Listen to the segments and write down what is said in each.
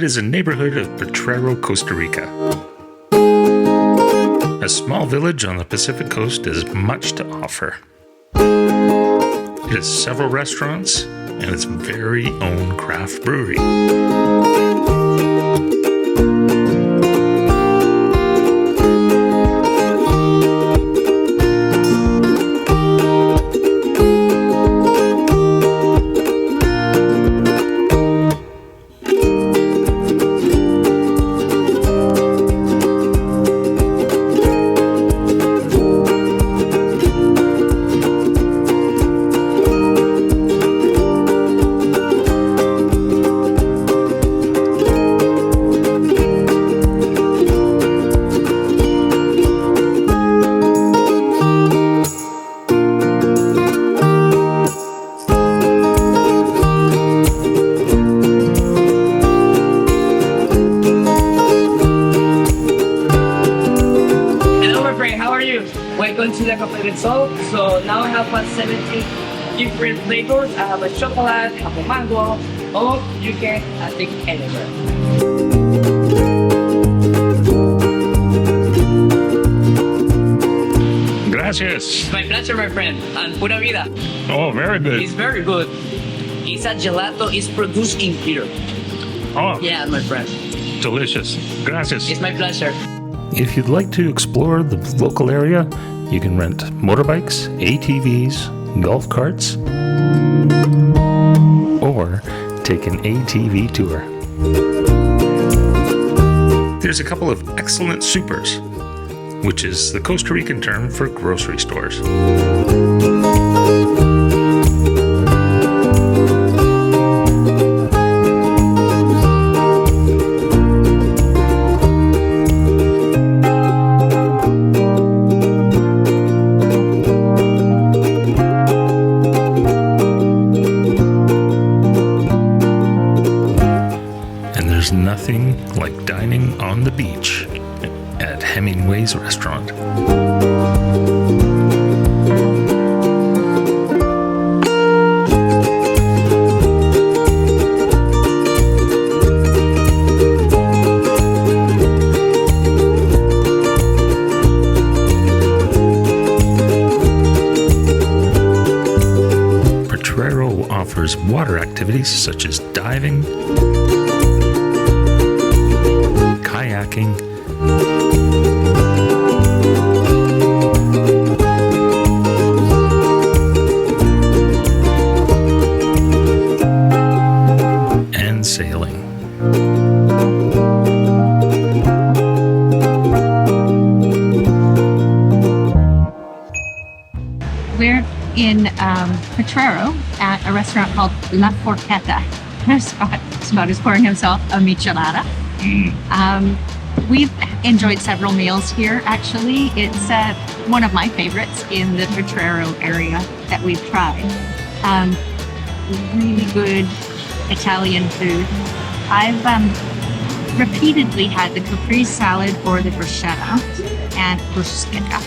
site is a neighborhood of Potrero, Costa Rica. A small village on the Pacific coast has much to offer. It has several restaurants and its very own craft brewery. Welcome to the Costa Rica. So now I have 17 different flavors. I have a chocolate, I have a mango, or you can take anywhere. Gracias. My pleasure, my friend. And pura vida. Oh, very good. It's very good. It's a gelato. It's produced in here. Oh, yeah, my friend. Delicious. Gracias. It's my pleasure. If you'd like to explore the local area, you can rent motorbikes, ATVs, golf carts, or take an ATV tour. There's a couple of excellent supers, which is the Costa Rican term for grocery stores. There's nothing like dining on the beach at Hemingway's restaurant. Potrero offers water activities such as diving, kayaking, and sailing. We're in Potrero at a restaurant called La Forketta. Scott is pouring himself a michelada. We've enjoyed several meals here, actually. It's one of my favorites in the Potrero area that we've tried. Really good Italian food. I've repeatedly had the caprese salad or the bruschetta and bruschetta.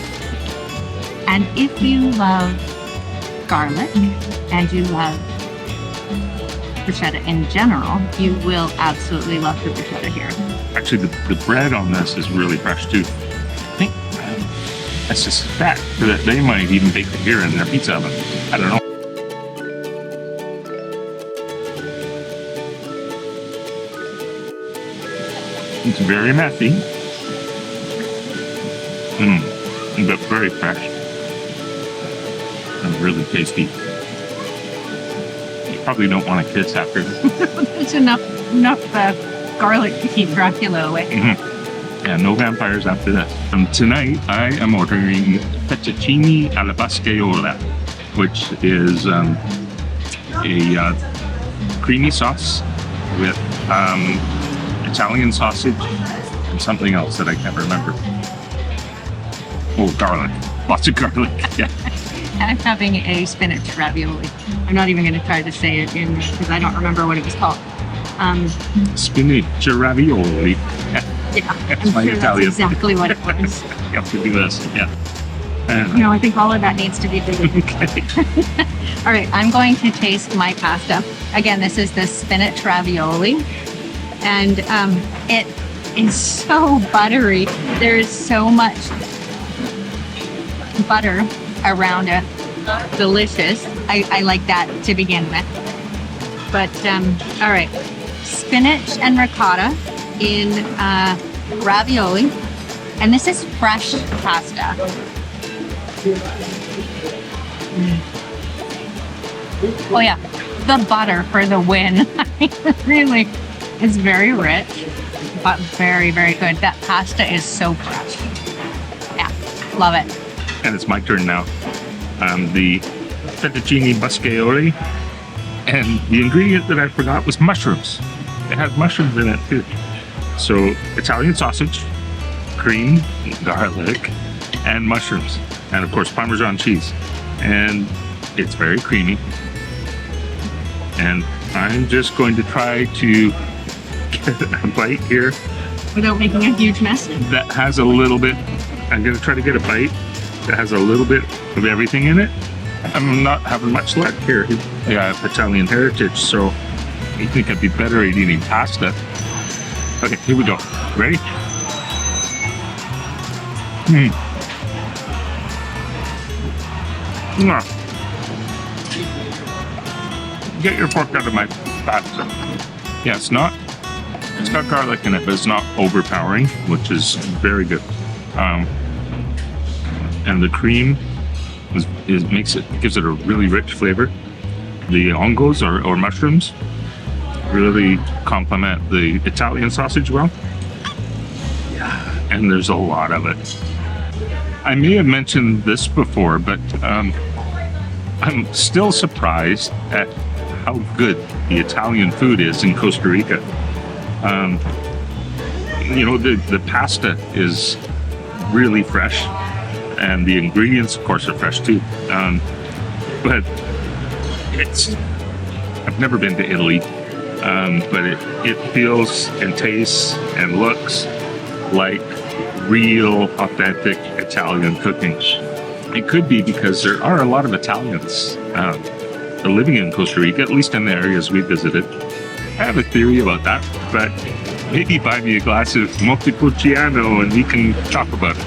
And if you love garlic and you love bruschetta in general, you will absolutely love the bruschetta here. Actually, the bread on this is really fresh too. I think I suspect that they might even bake it here in their pizza oven. I don't know. It's very messy, but very fresh and really tasty. You probably don't want to kiss after this. There's enough garlic to keep Dracula away. Yeah, no vampires after this. Tonight, I am ordering fettuccine alla bascaiola, which is a creamy sauce with Italian sausage and something else that I can't remember. Oh, garlic. Lots of garlic. Yeah. I'm having a spinach ravioli. I'm not even going to try to say it because I don't remember what it was called. Spinach ravioli. Yeah, That's my sure Italian. That's exactly what it was. You have to do this. Yeah. No, I think all of that needs to be deleted. Okay. All right, I'm going to taste my pasta. Again, this is the spinach ravioli. And it is so buttery. There's so much butter around it. Delicious. I like that to begin with. But all right, spinach and ricotta in ravioli, and this is fresh pasta. Oh yeah, the butter for the win. Really, it's very rich, but very, very good. That pasta is so fresh. Yeah, love it. And it's my turn now. The fettuccine basciaioli, and the ingredient that I forgot was mushrooms. It has mushrooms in it too. So Italian sausage, cream, garlic, and mushrooms, and of course Parmesan cheese. And it's very creamy. And I'm just going to try to get a bite here. Without making a huge mess. That has a little bit. I'm going to try to get a bite that has a little bit of everything in it. I'm not having much luck here. Yeah, I have Italian heritage, so I think I'd be better at eating pasta. Okay, here we go. Ready? Get your fork out of my pasta. Yeah, it's got garlic in it, but it's not overpowering, which is very good. And the cream gives it a really rich flavor. The ongos or mushrooms really complement the Italian sausage well. And there's a lot of it. I may have mentioned this before, but I'm still surprised at how good the Italian food is in Costa Rica. The pasta is really fresh, and the ingredients, of course, are fresh too. But I've never been to Italy, but it feels and tastes and looks like real, authentic Italian cooking. It could be because there are a lot of Italians living in Costa Rica, at least in the areas we visited. I have a theory about that, but maybe buy me a glass of Montepulciano and we can talk about it.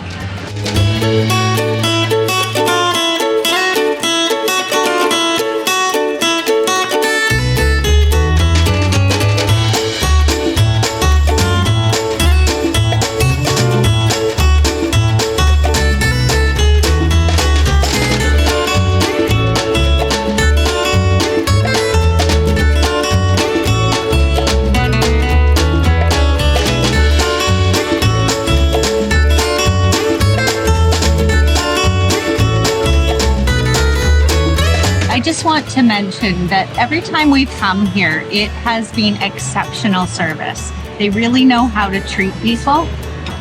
I just want to mention that every time we've come here, it has been exceptional service. They really know how to treat people.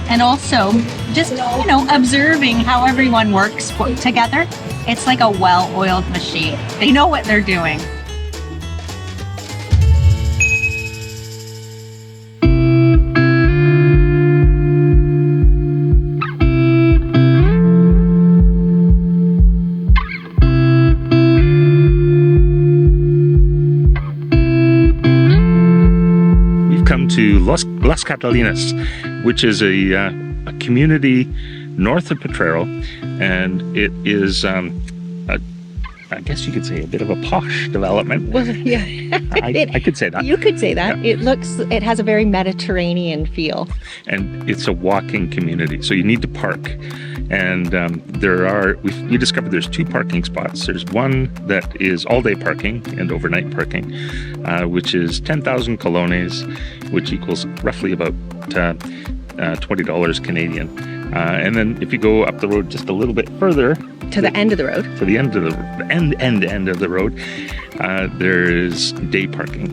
And also, just, observing how everyone works together. It's like a well-oiled machine. They know what they're doing. To Las Catalinas, which is a community north of Potrero, and it is, I guess you could say, a bit of a posh development. Well, yeah, I could say that. You could say that. Yeah. It has a very Mediterranean feel, and it's a walking community, so you need to park. And we discovered there's 2 parking spots. There's one that is all-day parking and overnight parking, which is 10,000 colones, which equals roughly about $20 Canadian. And then if you go up the road just a little bit further to the end of the road, for the end of the road, there is day parking,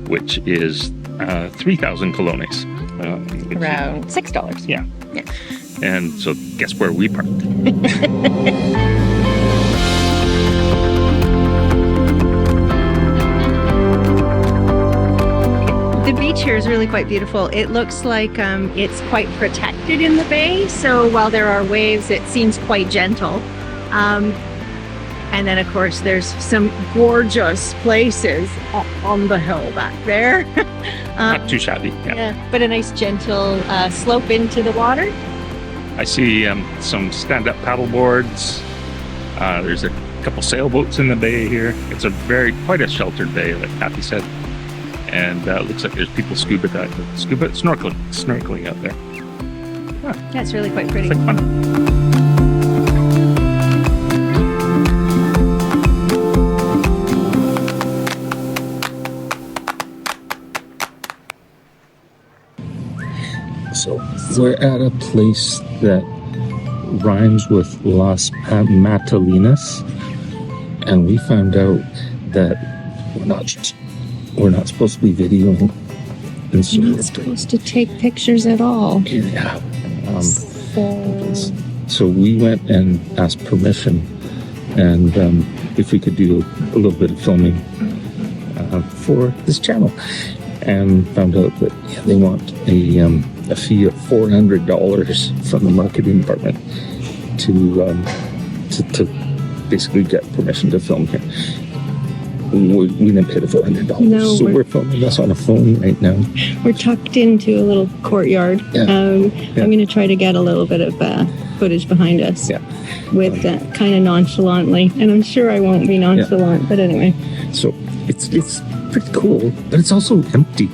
which is 3,000 colones. Around $6. Yeah. And so guess where we parked? The beach here is really quite beautiful. It looks like it's quite protected in the bay, so while there are waves, it seems quite gentle. And then, of course, there's some gorgeous places up on the hill back there. Not too shabby. Yeah. Yeah, but a nice gentle slope into the water. I see some stand-up paddle boards. There's a couple sailboats in the bay here. It's quite a sheltered bay, like Kathy said. And it looks like there's people snorkeling out there. That's really quite pretty. It's like fun. So we're at a place that rhymes with Las Catalinas, and we found out that we're not supposed to be videoing. And so, You're not supposed to take pictures at all. yeah. So we went and asked permission, and if we could do a little bit of filming for this channel, and found out that they want a fee of $400 from the marketing department to basically get permission to film here. We didn't pay the $400, No, so we're filming this on a phone right now. We're tucked into a little courtyard. Yeah. I'm going to try to get a little bit of footage behind us with kind of nonchalantly. And I'm sure I won't be nonchalant, but anyway. So it's pretty cool, but it's also empty.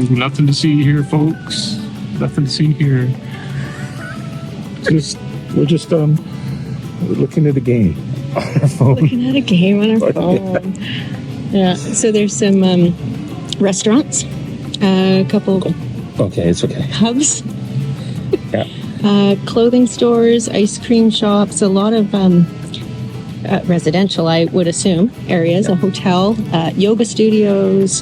Nothing to see here, folks. Nothing to see here. We're looking at a game on our phone. Looking at a game on our phone. Yeah. So there's some restaurants, a couple Okay, it's okay. pubs, Yeah. clothing stores, ice cream shops, a lot of residential, I would assume, areas, a hotel, yoga studios,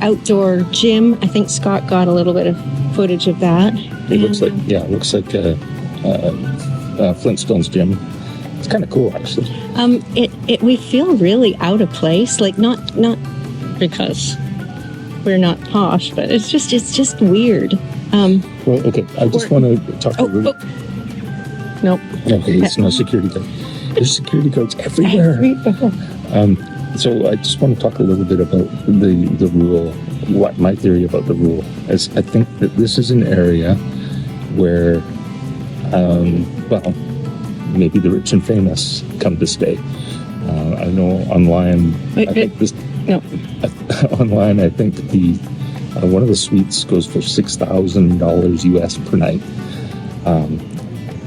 outdoor gym. I think Scott got a little bit of footage of that. It looks like Flintstone's gym. It's kind of cool, actually. We feel really out of place, like not because we're not posh, but it's just weird. Well, okay. I just want to talk a little. Nope. Okay, it's no security guard. There's security guards everywhere. So I just want to talk a little bit about the rule. What my theory about the rule is, I think that this is an area where, maybe the rich and famous come to stay. I know online. Online, I think one of the suites goes for $6,000 US per night.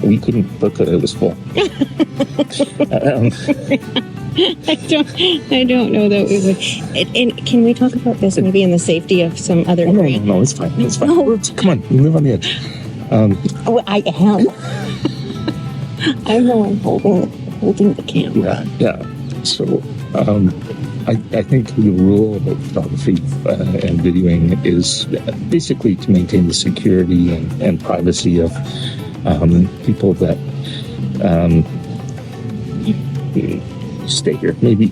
We couldn't book it; it was full. I don't know that we would. And can we talk about this maybe in the safety of some other area? No, it's fine. It's fine. No. Come on, we live on the edge. I am. I'm the one holding the camera. Yeah. So, I think the rule about photography and videoing is basically to maintain the security and privacy of people that stay here. Maybe,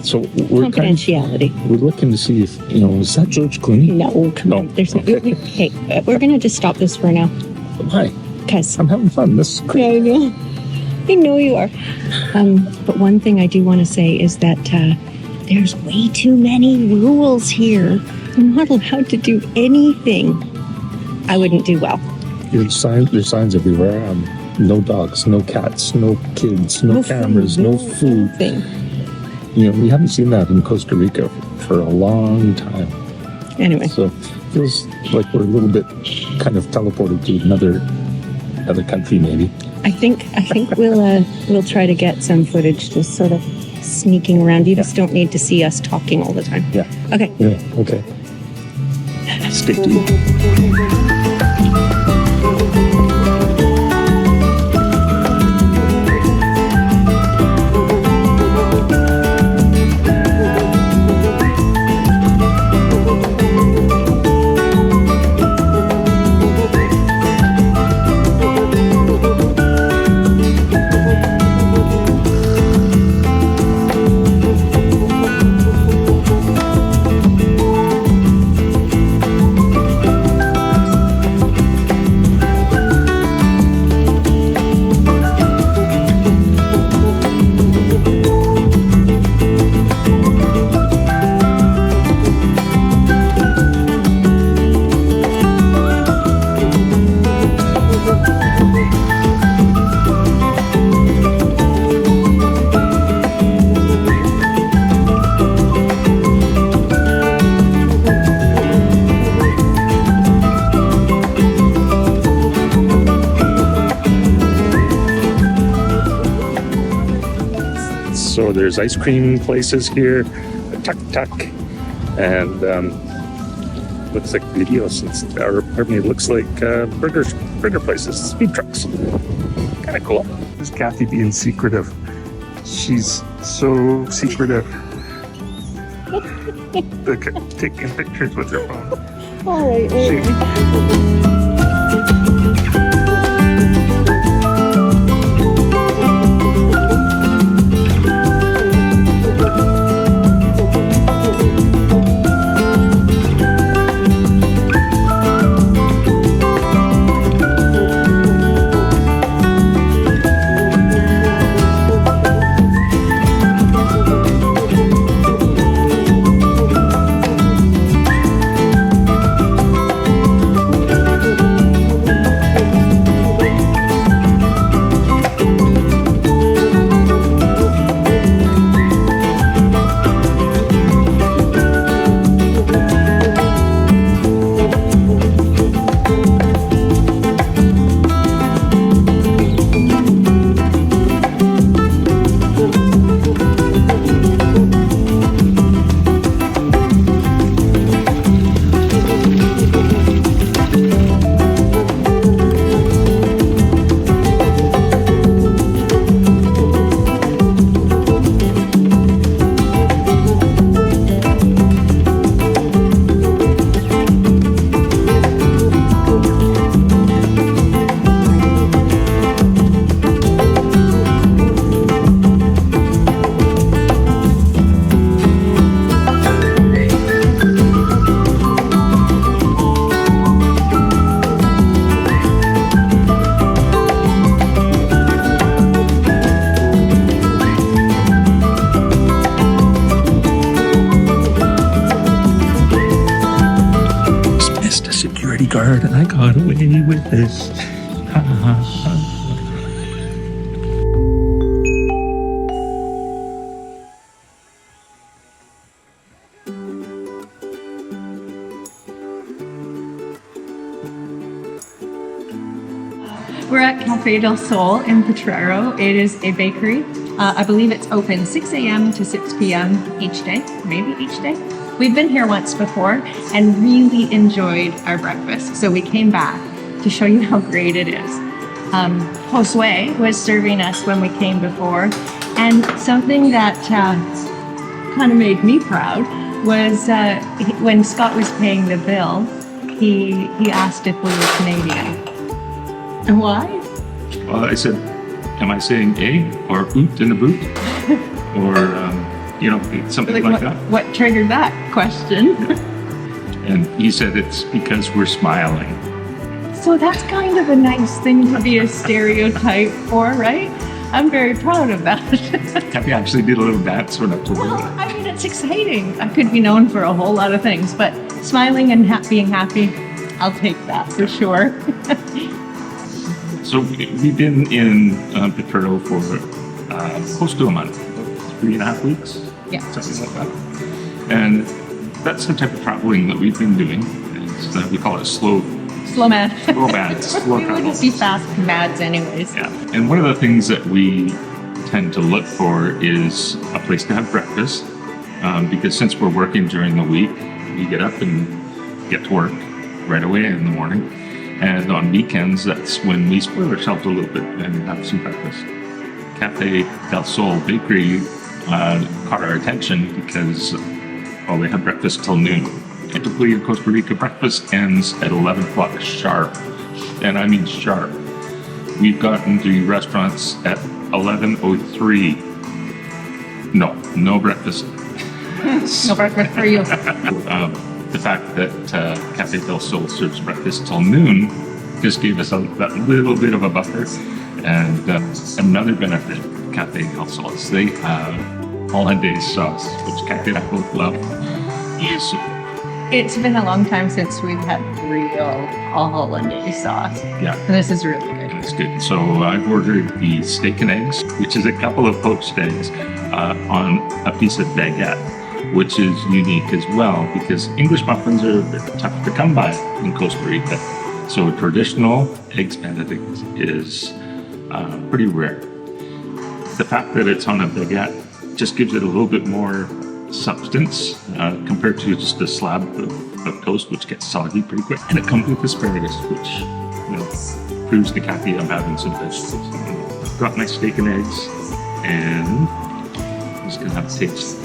so we're confidentiality. We're looking to see if, is that George Clooney? No, come on. There's no. Okay, we're going to just stop this for now. Why? Because I'm having fun. This is great. Yeah, I know you are. But one thing I do want to say is that there's way too many rules here. I'm not allowed to do anything. I wouldn't do well. There's signs everywhere. No dogs, no cats, no kids, no cameras, no food. We haven't seen that in Costa Rica for a long time. Anyway. So it feels like we're a little bit kind of teleported to another country, maybe. I think we'll try to get some footage just sort of sneaking around. You just don't need to see us talking all the time. Yeah. Okay. Yeah, okay. Stay tuned. there's ice cream places here, a tuk-tuk, and looks like videos, or pardon me, it looks like burger places, food trucks. Kind of cool. This Kathy being secretive. She's so secretive. Taking pictures with her phone. All right. Guard, and I got away with this. We're at Cafe del Sol in Potrero. It is a bakery. I believe it's open 6 a.m. to 6 p.m. each day, maybe each day. We've been here once before and really enjoyed our breakfast. So we came back to show you how great it is. Josue was serving us when we came before. And something that kind of made me proud was when Scott was paying the bill, he asked if we were Canadian. And why? Well, I said, am I saying a or oot in a boot? Or, something like that. What triggered that question? And he said it's because we're smiling. So that's kind of a nice thing to be a stereotype for, right? I'm very proud of that. Kathy actually did a little dance when I told Well, her. I mean, it's exciting. I could be known for a whole lot of things, but smiling and being happy, I'll take that for sure. So we've been in Potrero for close to a month, 3.5 weeks, Yeah. something like that. And that's the type of traveling that we've been doing. It's, we call it slow Slow mad. Slow mad. Slow We travel. wouldn't be fast mads anyways. Yeah. And one of the things that we tend to look for is a place to have breakfast. Because since we're working during the week, we get up and get to work right away in the morning. And on weekends, that's when we spoil ourselves a little bit and have some breakfast. Cafe del Sol Bakery caught our attention because, well, they have breakfast till noon. Typically in Costa Rica, breakfast ends at 11 o'clock sharp. And I mean sharp. We've gotten to restaurants at 11:03. No breakfast. No breakfast for you. The fact that Cafe del Sol serves breakfast till noon just gave us that little bit of a buffer. And another benefit of Cafe del Sol is they have hollandaise sauce, which Kathy and I both love. Yes. It's been a long time since we've had real hollandaise sauce. Yeah. This is really good. It's good. So I've ordered the steak and eggs, which is a couple of poached eggs on a piece of baguette, which is unique as well because English muffins are a bit tough to come by in Costa Rica. So traditional eggs Benedict is pretty rare. The fact that it's on a baguette just gives it a little bit more substance compared to just a slab of toast, which gets soggy pretty quick. And it comes with asparagus, which, you know, proves to Kathy I'm having some vegetables. Got my steak and eggs, and I'm just gonna have a taste.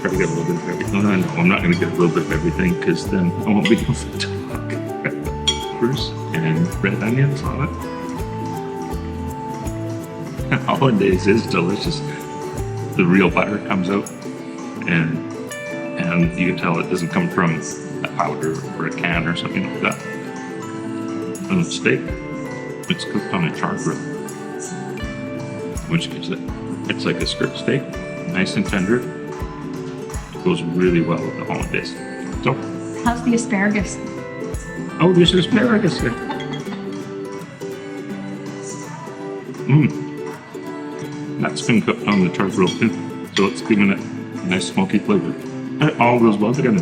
Try to get a little bit of everything. No, I'm not gonna get a little bit of everything because then I won't be able to talk. Peppers and red onions on it. Hollandaise is delicious. The real butter comes out, and you can tell it doesn't come from a powder or a can or something like that. And the steak, it's cooked on a char grill, which gives it's like a strip steak, nice and tender. It goes really well with the hollandaise. So, How's the asparagus? oh, there's asparagus there. That's been cooked on the char grill too, so it's giving it a nice smoky flavor. It all goes well together.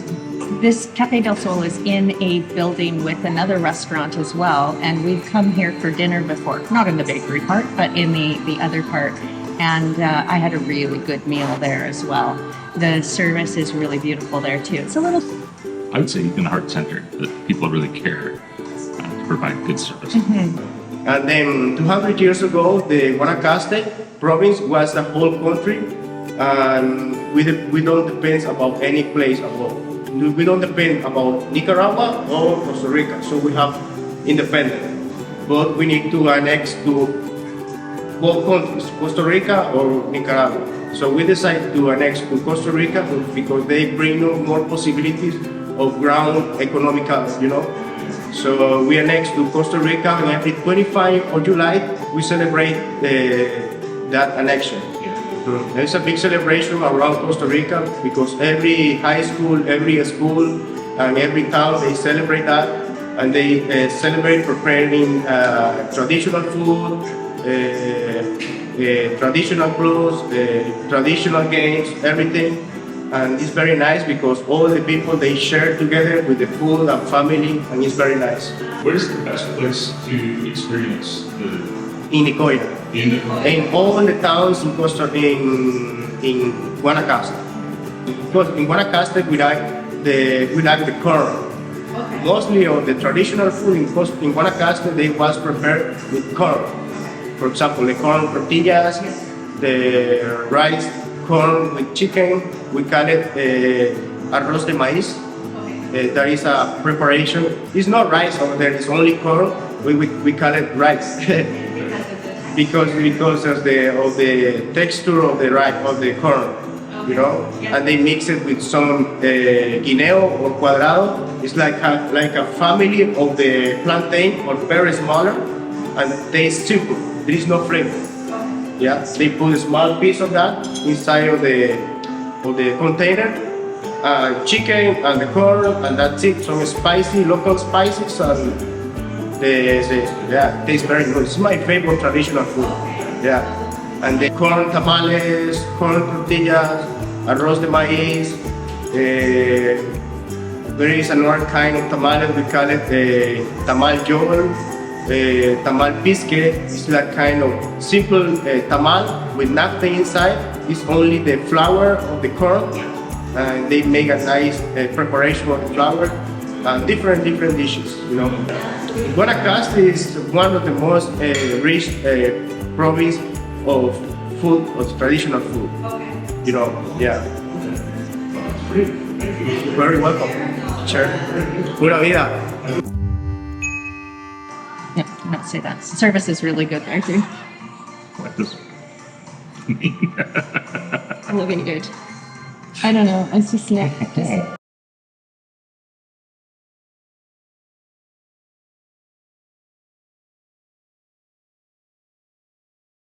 This Cafe del Sol is in a building with another restaurant as well, and we've come here for dinner before, not in the bakery part, but in the other part, and I had a really good meal there as well. The service is really beautiful there too. It's a little... I would say in the heart center that people really care to provide good service. And then 200 years ago, the Guanacaste province was the whole country, and we don't depend about any place at all. We don't depend about Nicaragua or Costa Rica, so we have independent. But we need to annex to both countries, Costa Rica or Nicaragua. So we decided to annex to Costa Rica because they bring more possibilities of ground economical, you know. So we annexed to Costa Rica, and every 25 of July we celebrate that annexion. There's a big celebration around Costa Rica because every high school, every school, and every town they celebrate that, and they celebrate preparing traditional food, traditional clothes, traditional games, everything. And it's very nice because all the people they share together with the food and family, and it's very nice. Where's the best place to experience In Nicoya. In all the towns in Guanacaste. Because in Guanacaste we like the corn. Okay. Mostly of the traditional food in Guanacaste they was prepared with corn. For example, the corn tortillas, the rice corn with chicken. We call it arroz de maíz. There is a preparation. It's not rice over there. It's only corn. We call it rice because of the texture of the rice of the corn, you know. And they mix it with some guineo or cuadrado. It's like a family of the plantain or very smaller, and tastes simple. There is no flavor. Yeah, they put a small piece of that inside of the container, chicken and the corn, and that's it. Some spicy, local spices, and tastes very good. It's my favorite traditional food. Yeah, and the corn tamales, corn tortillas, arroz de maíz. There is another kind of tamale, we call it tamal yogurt. Tamal biscuit is like kind of simple tamal with nothing inside. It's only the flour of the corn, and they make a nice preparation of the flour and different dishes. You know, Guanacaste is one of the most rich province of food, of traditional food. You know, yeah. You're very welcome. Sure. Pura vida. Yeah, not say that. Service is really good there too. What does Looking good. I don't know. It's just like